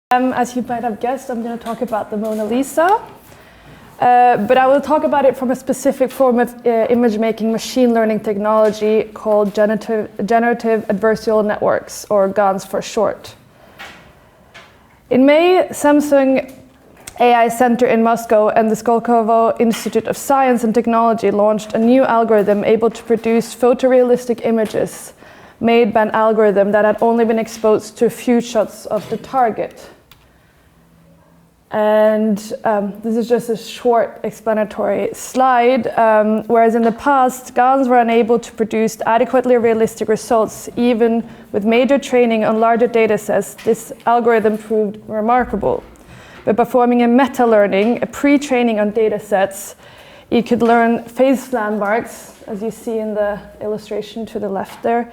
As you might have guessed, I'm going to talk about the Mona Lisa, but I will talk about it from a specific form of image-making machine learning technology called generative adversarial networks, or GANs for short. In May, Samsung AI Center in Moscow and the Skolkovo Institute of Science and Technology launched a new algorithm able to produce photorealistic images made by an algorithm that had only been exposed to a few shots of the target. And this is just a short explanatory slide. Whereas in the past, GANs were unable to produce adequately realistic results, even with major training on larger data sets, this algorithm proved remarkable. By performing a meta-learning, a pre-training on data sets, it could learn face landmarks, as you see in the illustration to the left there,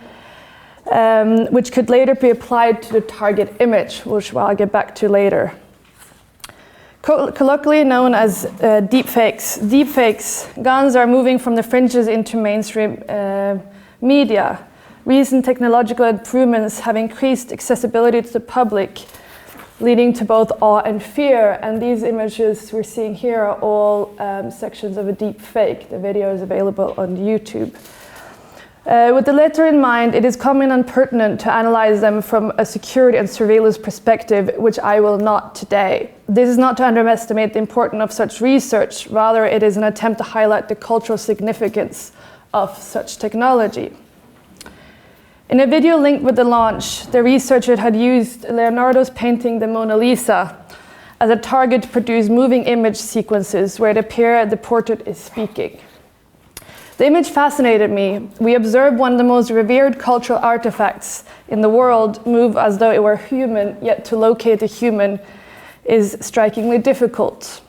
which could later be applied to the target image, which I'll get back to later. Colloquially known as deepfakes. GANs are moving from the fringes into mainstream media. Recent technological improvements have increased accessibility to the public, leading to both awe and fear. And these images we're seeing here are all sections of a deepfake. The video is available on YouTube. With the latter in mind, it is common and pertinent to analyze them from a security and surveillance perspective, which I will not today. This is not to underestimate the importance of such research, rather it is an attempt to highlight the cultural significance of such technology. In a video linked with the launch, the researcher had used Leonardo's painting The Mona Lisa as a target to produce moving image sequences where it appeared the portrait is speaking. The image fascinated me. We observed one of the most revered cultural artifacts in the world move as though it were human, yet to locate a human is strikingly difficult.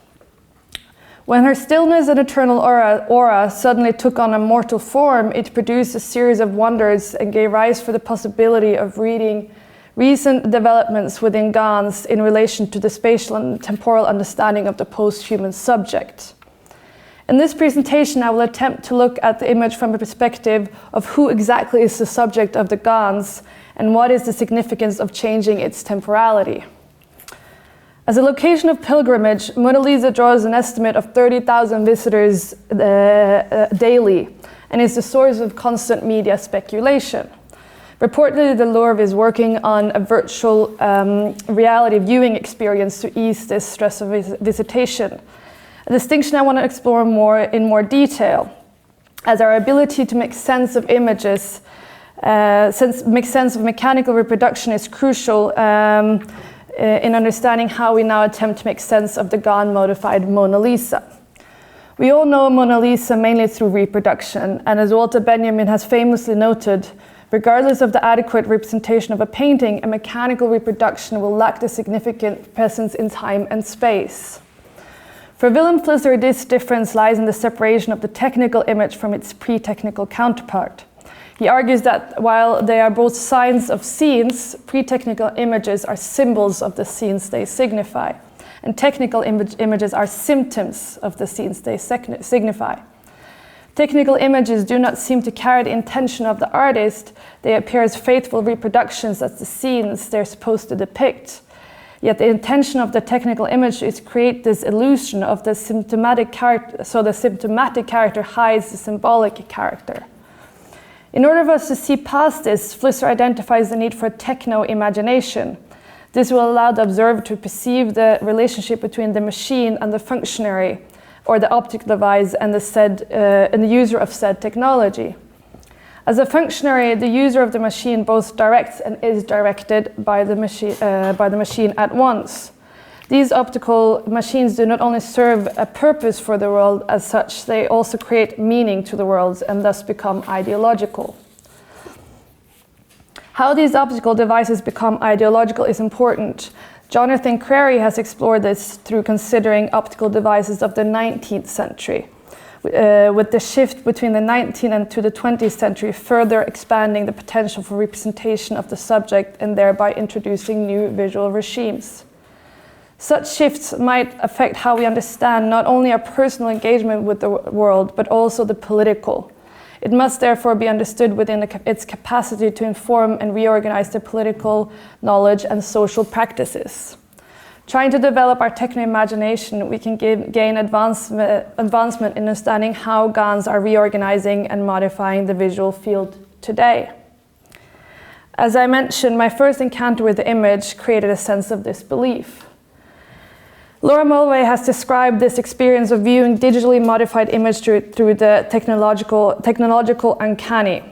When her stillness and eternal aura suddenly took on a mortal form, it produced a series of wonders and gave rise for the possibility of reading recent developments within GANs in relation to the spatial and temporal understanding of the post-human subject. In this presentation, I will attempt to look at the image from a perspective of who exactly is the subject of the GANs and what is the significance of changing its temporality. As a location of pilgrimage, Mona Lisa draws an estimate of 30,000 visitors daily and is the source of constant media speculation. Reportedly, the Louvre is working on a virtual reality viewing experience to ease this stress of visitation. A distinction I want to explore in more detail, as our ability to make sense of images, make sense of mechanical reproduction is crucial in understanding how we now attempt to make sense of the GAN-modified Mona Lisa. We all know Mona Lisa mainly through reproduction, and as Walter Benjamin has famously noted, regardless of the adequate representation of a painting, a mechanical reproduction will lack the significant presence in time and space. For Willem Flusser, this difference lies in the separation of the technical image from its pre-technical counterpart. He argues that while they are both signs of scenes, pre-technical images are symbols of the scenes they signify, and technical images are symptoms of the scenes they signify. Technical images do not seem to carry the intention of the artist. They appear as faithful reproductions of the scenes they're supposed to depict. Yet the intention of the technical image is to create this illusion of the symptomatic character, so the symptomatic character hides the symbolic character. In order for us to see past this, Flusser identifies the need for techno-imagination. This will allow the observer to perceive the relationship between the machine and the functionary, or the optical device and the user of said technology. As a functionary, the user of the machine both directs and is directed by the machine at once. These optical machines do not only serve a purpose for the world as such, they also create meaning to the world and thus become ideological. How these optical devices become ideological is important. Jonathan Crary has explored this through considering optical devices of the 19th century. With the shift between the 19th and to the 20th century further expanding the potential for representation of the subject and thereby introducing new visual regimes. Such shifts might affect how we understand not only our personal engagement with the world, but also the political. It must therefore be understood within its capacity to inform and reorganize the political knowledge and social practices. Trying to develop our techno-imagination, we can gain advancement in understanding how GANs are reorganizing and modifying the visual field today. As I mentioned, my first encounter with the image created a sense of disbelief. Laura Mulvey has described this experience of viewing digitally modified image through the technological uncanny.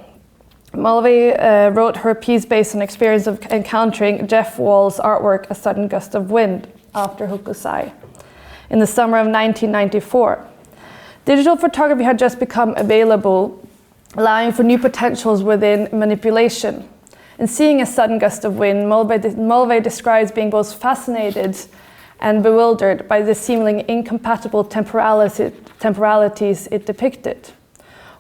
Mulvey wrote her piece based on experience of encountering Jeff Wall's artwork, A Sudden Gust of Wind, after Hokusai, in the summer of 1994. Digital photography had just become available, allowing for new potentials within manipulation. In seeing A Sudden Gust of Wind, Mulvey describes being both fascinated and bewildered by the seemingly incompatible temporalities it depicted.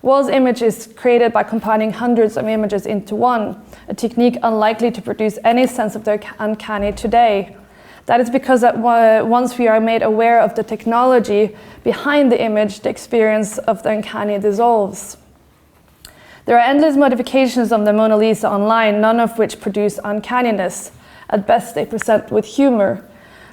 Wall's image is created by combining hundreds of images into one, a technique unlikely to produce any sense of the uncanny today. That is because once we are made aware of the technology behind the image, the experience of the uncanny dissolves. There are endless modifications of the Mona Lisa online, none of which produce uncanniness. At best, they present with humor.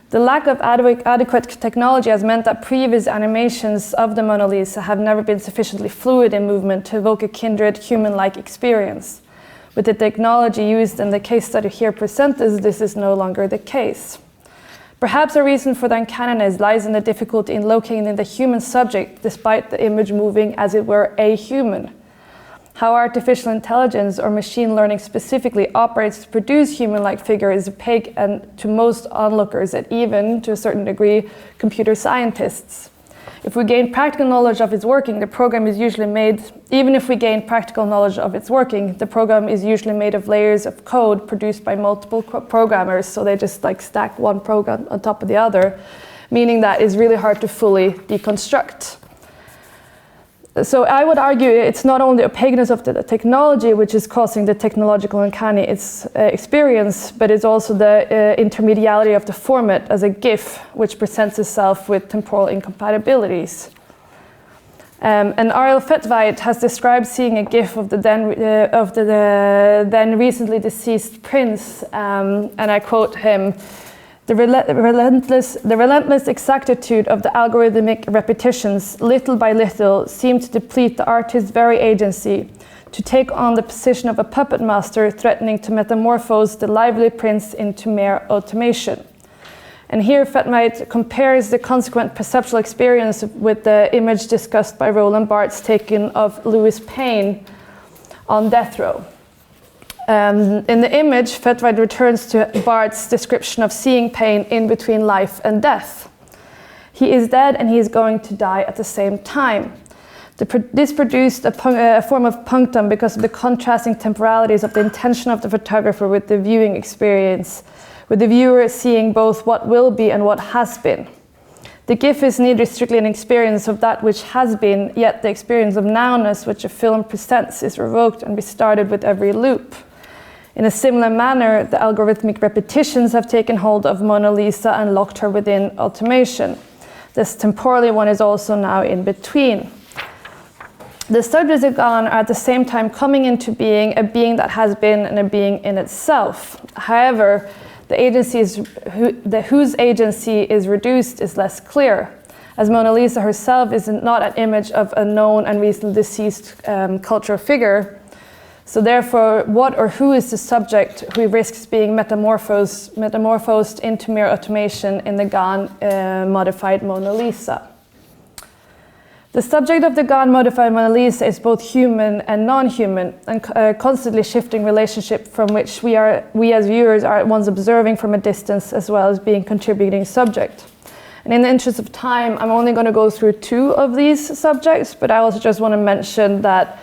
The lack of adequate technology has meant that previous animations of the Mona Lisa have never been sufficiently fluid in movement to evoke a kindred human-like experience. With the technology used in the case study here presented, this is no longer the case. Perhaps a reason for the uncanniness lies in the difficulty in locating the human subject despite the image moving as it were a human. How artificial intelligence, or machine learning specifically, operates to produce human-like figure is opaque and to most onlookers, and even, to a certain degree, computer scientists. If we gain practical knowledge of its working, the program is usually made, even if we gain practical knowledge of its working, the program is usually made of layers of code produced by multiple programmers, so they just like stack one program on top of the other, meaning that it's really hard to fully deconstruct. So I would argue it's not only the opaqueness of the technology which is causing the technological uncanny experience, but it's also the intermediality of the format as a GIF, which presents itself with temporal incompatibilities. And Ariel Fetveit has described seeing a GIF of the then recently deceased prince, and I quote him, The relentless exactitude of the algorithmic repetitions, little by little, seemed to deplete the artist's very agency, to take on the position of a puppet master threatening to metamorphose the lively prince into mere automation. And here Fetveit compares the consequent perceptual experience with the image discussed by Roland Barthes taken of Louis Payne on death row. In the image, Fetveit returns to Barthes' description of seeing Payne in between life and death. He is dead and he is going to die at the same time. This produced a form of punctum because of the contrasting temporalities of the intention of the photographer with the viewing experience, with the viewer seeing both what will be and what has been. The GIF is neither strictly an experience of that which has been, yet the experience of nowness which a film presents is revoked and restarted with every loop. In a similar manner, the algorithmic repetitions have taken hold of Mona Lisa and locked her within automation. This temporally one is also now in between. The subjects of GAN are at the same time coming into being, a being that has been and a being in itself. However, whose agency is reduced is less clear, as Mona Lisa herself is not an image of a known and recently deceased cultural figure. So therefore, what or who is the subject who risks being metamorphosed into mere automation in the GAN modified Mona Lisa? The subject of the GAN modified Mona Lisa is both human and non-human, and constantly shifting relationship from which we as viewers are at once observing from a distance as well as being contributing subject. And in the interest of time, I'm only going to go through two of these subjects, but I also just want to mention that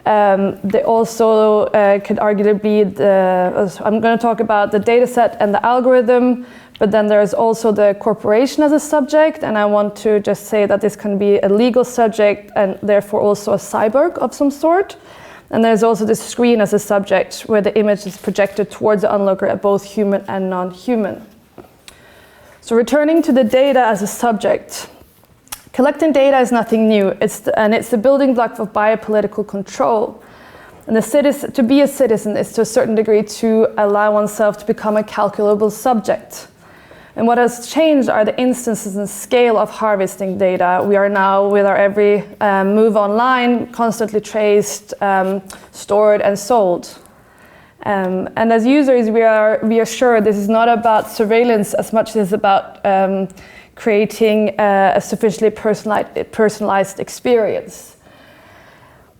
they also could arguably be I'm going to talk about the data set and the algorithm, but then there's also the corporation as a subject, and I want to just say that this can be a legal subject and therefore also a cyborg of some sort. And there's also the screen as a subject where the image is projected towards the onlooker at both human and non-human. So returning to the data as a subject. Collecting data is nothing new, it's the building block of biopolitical control. And to be a citizen is to a certain degree to allow oneself to become a calculable subject. And what has changed are the instances and scale of harvesting data. We are now, with our every move online, constantly traced, stored, and sold. And as users, we are reassured this is not about surveillance as much as about creating a sufficiently personalized experience.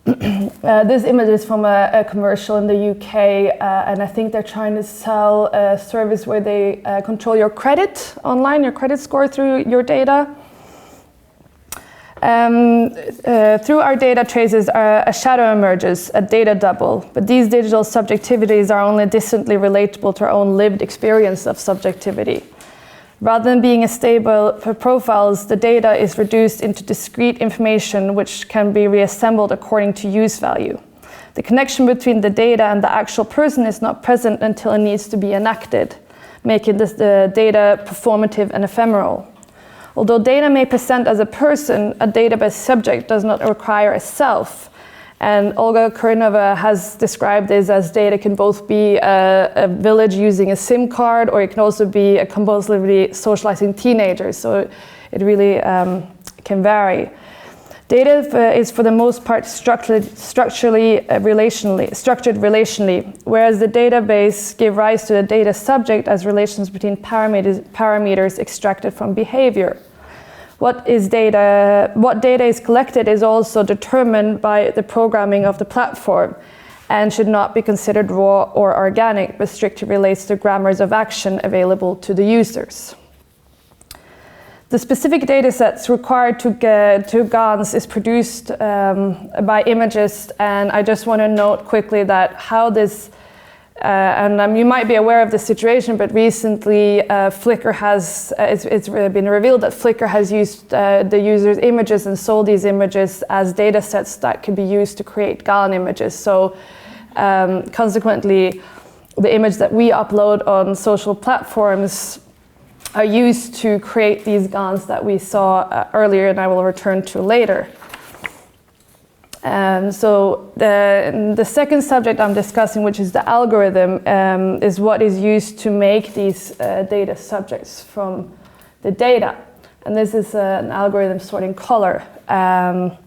This image is from a commercial in the UK, and I think they're trying to sell a service where they control your credit online, your credit score through your data. Through our data traces, a shadow emerges, a data double, but these digital subjectivities are only distantly relatable to our own lived experience of subjectivity. Rather than being a stable profiles, the data is reduced into discrete information which can be reassembled according to use value. The connection between the data and the actual person is not present until it needs to be enacted, making the data performative and ephemeral. Although data may present as a person, a database subject does not require a self. And Olga Kurinova has described this as data can both be a village using a SIM card, or it can also be a compulsively socializing teenager. So it really can vary. Data is for the most part structured relationally, whereas the database give rise to the data subject as relations between parameters extracted from behavior. What data is collected is also determined by the programming of the platform and should not be considered raw or organic, but strictly relates to grammars of action available to the users. The specific data sets required to GANs is produced by Imagists, and I just want to note quickly that how this and you might be aware of the situation, but recently Flickr has, it's been revealed that Flickr has used the user's images and sold these images as data sets that can be used to create GAN images. So consequently, the image that we upload on social platforms are used to create these GANs that we saw earlier, and I will return to later. So the second subject I'm discussing, which is the algorithm, is what is used to make these data subjects from the data. And this is an algorithm sorting color. Data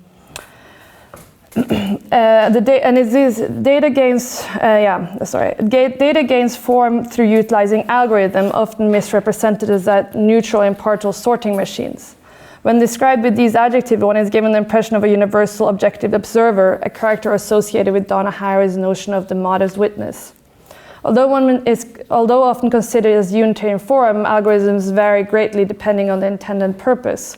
gains form through utilizing algorithm, often misrepresented as that neutral impartial sorting machines. When described with these adjectives, one is given the impression of a universal objective observer, a character associated with Donna Haraway's notion of the modest witness. Although often considered as unitary in form, algorithms vary greatly depending on the intended purpose.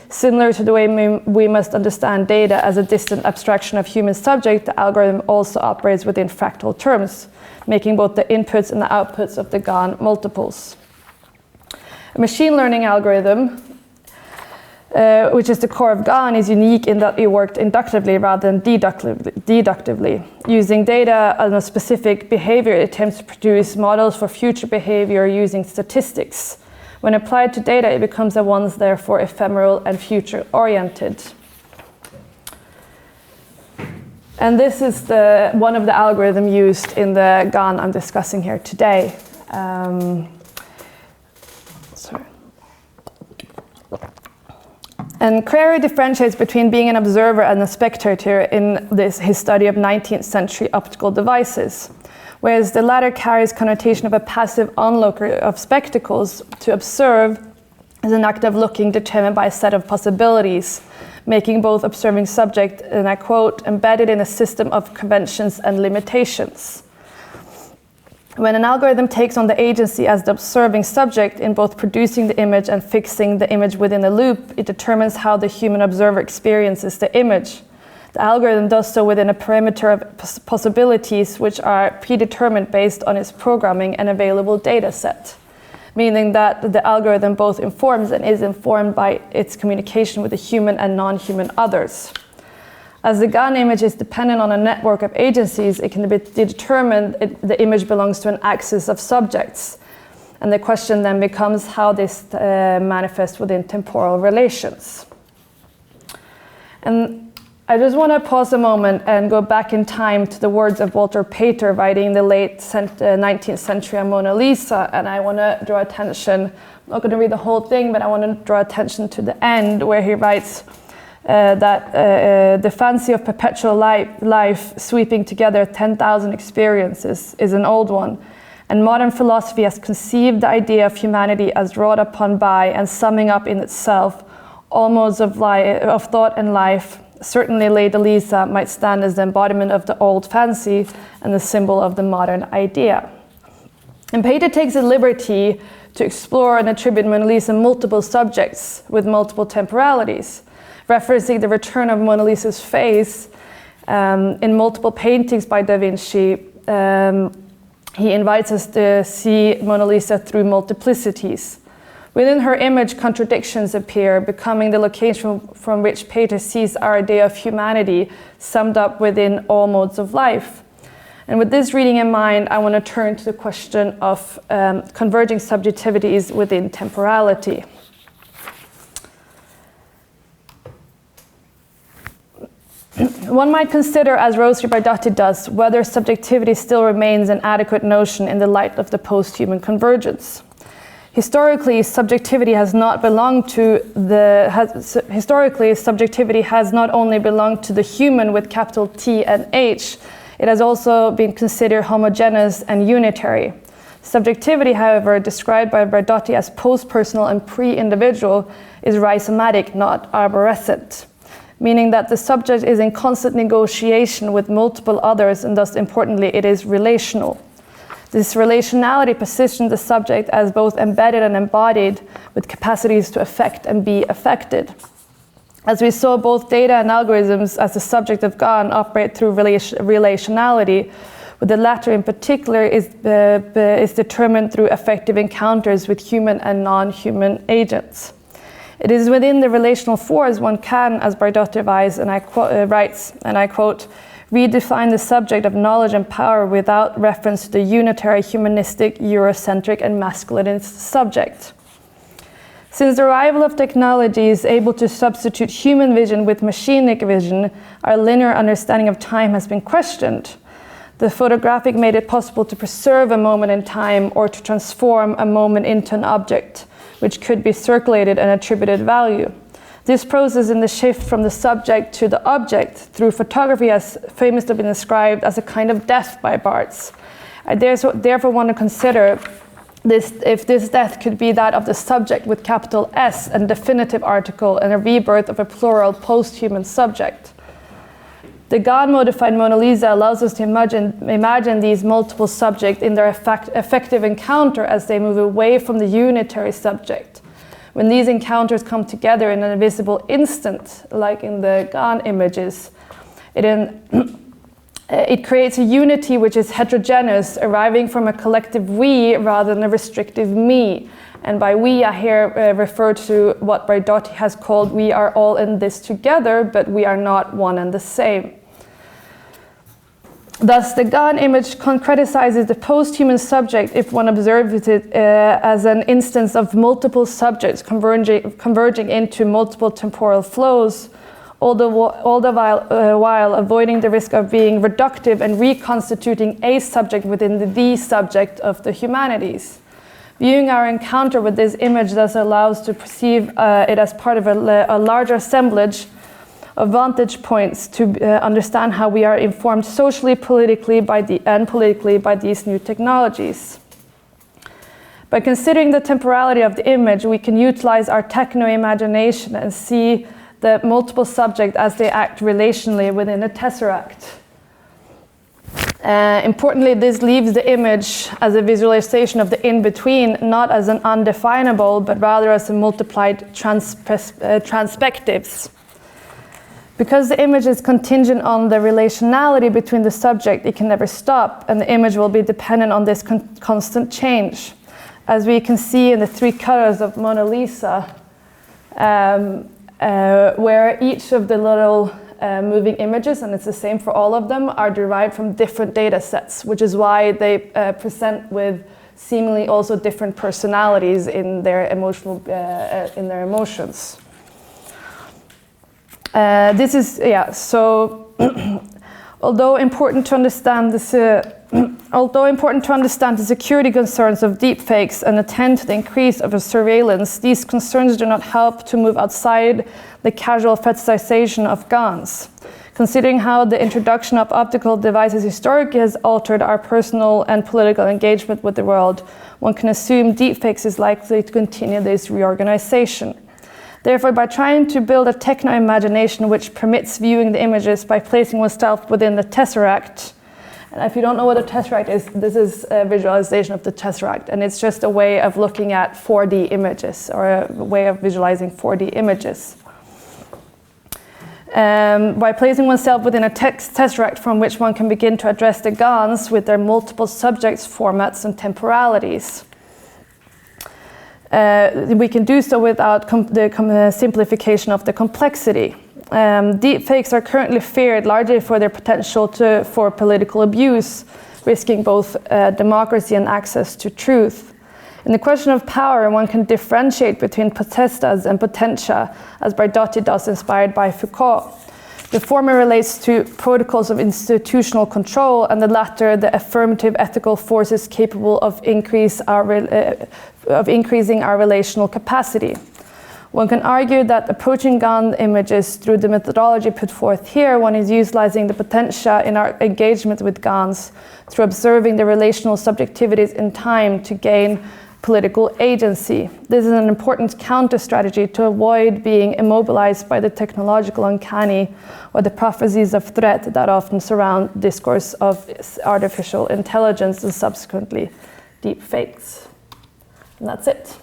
Similar to the way we must understand data as a distant abstraction of human subject, the algorithm also operates within fractal terms, making both the inputs and the outputs of the GAN multiples. A machine learning algorithm, which is the core of GAN, is unique in that it worked inductively rather than deductively. Using data on a specific behavior, it attempts to produce models for future behavior using statistics. When applied to data, it becomes at once therefore ephemeral and future-oriented. And this is one of the algorithms used in the GAN I'm discussing here today. And Crary differentiates between being an observer and a spectator in his study of 19th century optical devices, whereas the latter carries connotation of a passive onlooker of spectacles. To observe is an act of looking determined by a set of possibilities, making both observing subject, and I quote, embedded in a system of conventions and limitations. When an algorithm takes on the agency as the observing subject in both producing the image and fixing the image within a loop, it determines how the human observer experiences the image. The algorithm does so within a perimeter of possibilities which are predetermined based on its programming and available data set, meaning that the algorithm both informs and is informed by its communication with the human and non-human others. As the GAN image is dependent on a network of agencies, it can be determined the image belongs to an axis of subjects. And the question then becomes how this manifests within temporal relations. And I just want to pause a moment and go back in time to the words of Walter Pater writing in the late 19th century on Mona Lisa, and I want to draw attention, I'm not going to read the whole thing, but I want to draw attention to the end where he writes that the fancy of perpetual life sweeping together 10,000 experiences is an old one, and modern philosophy has conceived the idea of humanity as wrought upon by and summing up in itself all modes of thought and life. Certainly Lady Lisa might stand as the embodiment of the old fancy and the symbol of the modern idea. And Pater takes a liberty to explore and attribute Mona Lisa multiple subjects with multiple temporalities, referencing the return of Mona Lisa's face in multiple paintings by Da Vinci. He invites us to see Mona Lisa through multiplicities. Within her image, contradictions appear, becoming the location from which Pater sees our idea of humanity summed up within all modes of life. And with this reading in mind, I want to turn to the question of converging subjectivities within temporality. One might consider, as Rosary Bardotti does, whether subjectivity still remains an adequate notion in the light of the post-human convergence. Historically, subjectivity has not only belonged to the human with capital T and H, it has also been considered homogeneous and unitary. Subjectivity, however, described by Bardotti as post-personal and pre-individual, is rhizomatic, not arborescent, meaning that the subject is in constant negotiation with multiple others, and thus, importantly, it is relational. This relationality positions the subject as both embedded and embodied, with capacities to affect and be affected. As we saw, both data and algorithms as the subject of GAN operate through relationality, with the latter in particular is determined through affective encounters with human and non-human agents. It is within the relational force one can, as Bardotti writes, and I quote, redefine the subject of knowledge and power without reference to the unitary, humanistic, Eurocentric, and masculinist subject. Since the arrival of technology is able to substitute human vision with machinic vision, our linear understanding of time has been questioned. The photographic made it possible to preserve a moment in time or to transform a moment into an object, which could be circulated and attributed value. This process in the shift from the subject to the object through photography has famously been described as a kind of death by Barthes. I therefore want to consider if this death could be that of the subject with capital S and definitive article and a rebirth of a plural post-human subject. The God-modified Mona Lisa allows us to imagine these multiple subjects in their effective encounter as they move away from the unitary subject. When these encounters come together in an invisible instant, like in the GAN images, it creates a unity which is heterogeneous, arriving from a collective we rather than a restrictive me. And by we, I here refer to what Bardotti has called, we are all in this together, but we are not one and the same. Thus, the GAN image concretizes the post-human subject if one observes it as an instance of multiple subjects converging into multiple temporal flows, all the while avoiding the risk of being reductive and reconstituting a subject within the subject of the humanities. Viewing our encounter with this image thus allows us to perceive it as part of a larger assemblage of vantage points to understand how we are informed socially, politically by these new technologies. By considering the temporality of the image, we can utilize our techno-imagination and see the multiple subjects as they act relationally within a tesseract. Importantly, this leaves the image as a visualization of the in-between, not as an undefinable, but rather as a multiplied transpectives. Because the image is contingent on the relationality between the subject, it can never stop, and the image will be dependent on this constant change. As we can see in the three colors of Mona Lisa, where each of the little moving images, and it's the same for all of them, are derived from different data sets, which is why they present with seemingly also different personalities in their emotions. This is, so although important to understand the security concerns of deepfakes and attend to the increase of surveillance, these concerns do not help to move outside the casual fetishization of guns. Considering how the introduction of optical devices historically has altered our personal and political engagement with the world, one can assume deepfakes is likely to continue this reorganization. Therefore, by trying to build a techno-imagination which permits viewing the images by placing oneself within the tesseract, and if you don't know what a tesseract is, this is a visualization of the tesseract, and it's just a way of looking at 4D images, or a way of visualizing 4D images. By placing oneself within a tesseract from which one can begin to address the GANs with their multiple subjects, formats, and temporalities. We can do so without the simplification of the complexity. Deepfakes are currently feared largely for their potential for political abuse, risking both democracy and access to truth. In the question of power, one can differentiate between potestas and potentia, as Bardotti does, inspired by Foucault. The former relates to protocols of institutional control, and the latter the affirmative ethical forces capable of increasing our relational capacity. One can argue that approaching GAN images through the methodology put forth here, one is utilizing the potentia in our engagement with GANs through observing the relational subjectivities in time to gain political agency. This is an important counter-strategy to avoid being immobilized by the technological uncanny or the prophecies of threat that often surround discourse of artificial intelligence and subsequently deep fakes. And that's it.